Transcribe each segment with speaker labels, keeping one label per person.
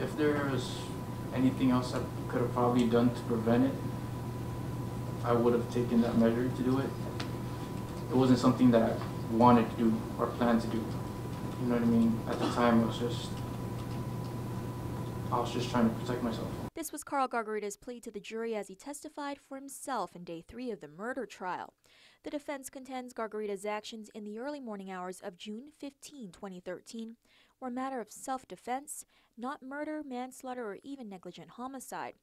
Speaker 1: if there was anything else I could have probably done to prevent it, I would have taken that measure to do it. It wasn't something that I wanted to do or planned to do. You know what I mean? At the time, I was just trying to protect myself.
Speaker 2: This was Carl Gargarita's plea to the jury as he testified for himself in day 3 of the murder trial. The defense contends Gargarita's actions in the early morning hours of June 15, 2013 were a matter of self-defense, not murder, manslaughter, or even negligent homicide.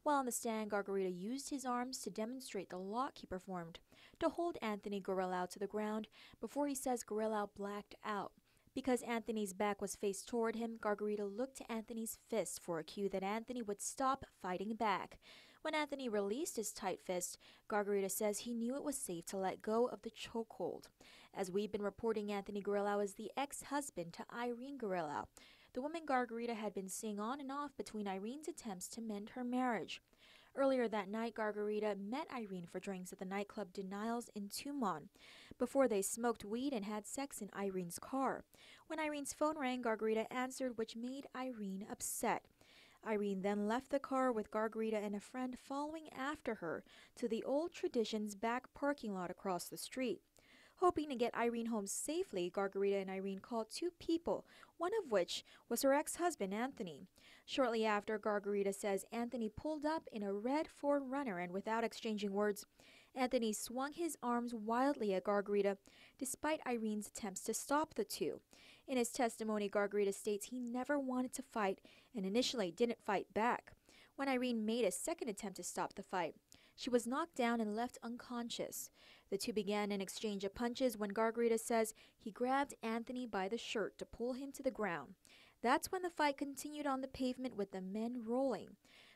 Speaker 2: While on the stand, Gargarita used his arms to demonstrate the lock he performed to hold Anthony Giralao to the ground before he says Giralao blacked out. Because Anthony's back was faced toward him, Gargarita looked to Anthony's fist for a cue that Anthony would stop fighting back. When Anthony released his tight fist, Gargarita says he knew it was safe to let go of the chokehold. As we've been reporting, Anthony Giralao is the ex-husband to Irene Giralao, the woman Gargarita had been seeing on and off between Irene's attempts to mend her marriage. Earlier that night, Gargarita met Irene for drinks at the nightclub Denials in Tumon. Before they smoked weed and had sex in Irene's car. When Irene's phone rang, Gargarita answered, which made Irene upset. Irene then left the car with Gargarita and a friend following after her to the Old Traditions back parking lot across the street. Hoping to get Irene home safely, Gargarita and Irene called 2 people, one of which was her ex-husband, Anthony. Shortly after, Gargarita says Anthony pulled up in a red Ford Runner and without exchanging words, Anthony swung his arms wildly at Gargarita, despite Irene's attempts to stop the two. In his testimony, Gargarita states he never wanted to fight and initially didn't fight back. When Irene made a second attempt to stop the fight, she was knocked down and left unconscious. The two began an exchange of punches when Gargarita says he grabbed Anthony by the shirt to pull him to the ground. That's when the fight continued on the pavement with the men rolling.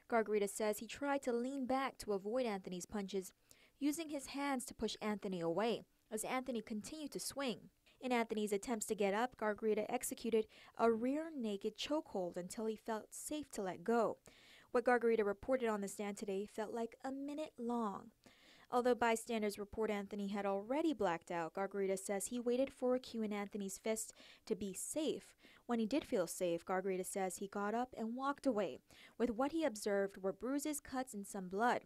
Speaker 2: Gargarita says he tried to lean back to avoid Anthony's punches, using his hands to push Anthony away as Anthony continued to swing. In Anthony's attempts to get up, Gargarita executed a rear naked chokehold until he felt safe to let go. What Gargarita reported on the stand today felt like a minute long. Although bystanders report Anthony had already blacked out, Gargarita says he waited for a cue in Anthony's fist to be safe. When he did feel safe, Gargarita says he got up and walked away, with what he observed were bruises, cuts, and some blood.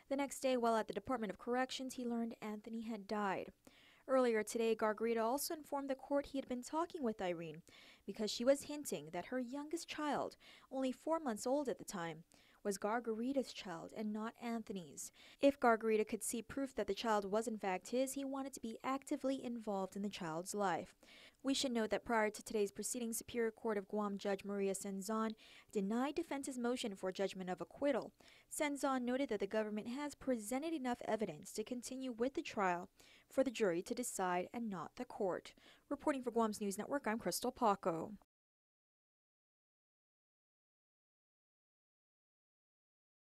Speaker 2: The next day, while at the Department of Corrections, he learned Anthony had died. Earlier today, Gargarita also informed the court he had been talking with Irene because she was hinting that her youngest child, only 4 months old at the time, was Gargarita's child and not Anthony's. If Gargarita could see proof that the child was in fact his, he wanted to be actively involved in the child's life. We should note that prior to today's proceeding, Superior Court of Guam Judge Maria Senzon denied defense's motion for judgment of acquittal. Senzon noted that the government has presented enough evidence to continue with the trial for the jury to decide and not the court. Reporting for Guam's News Network, I'm Crystal Paco.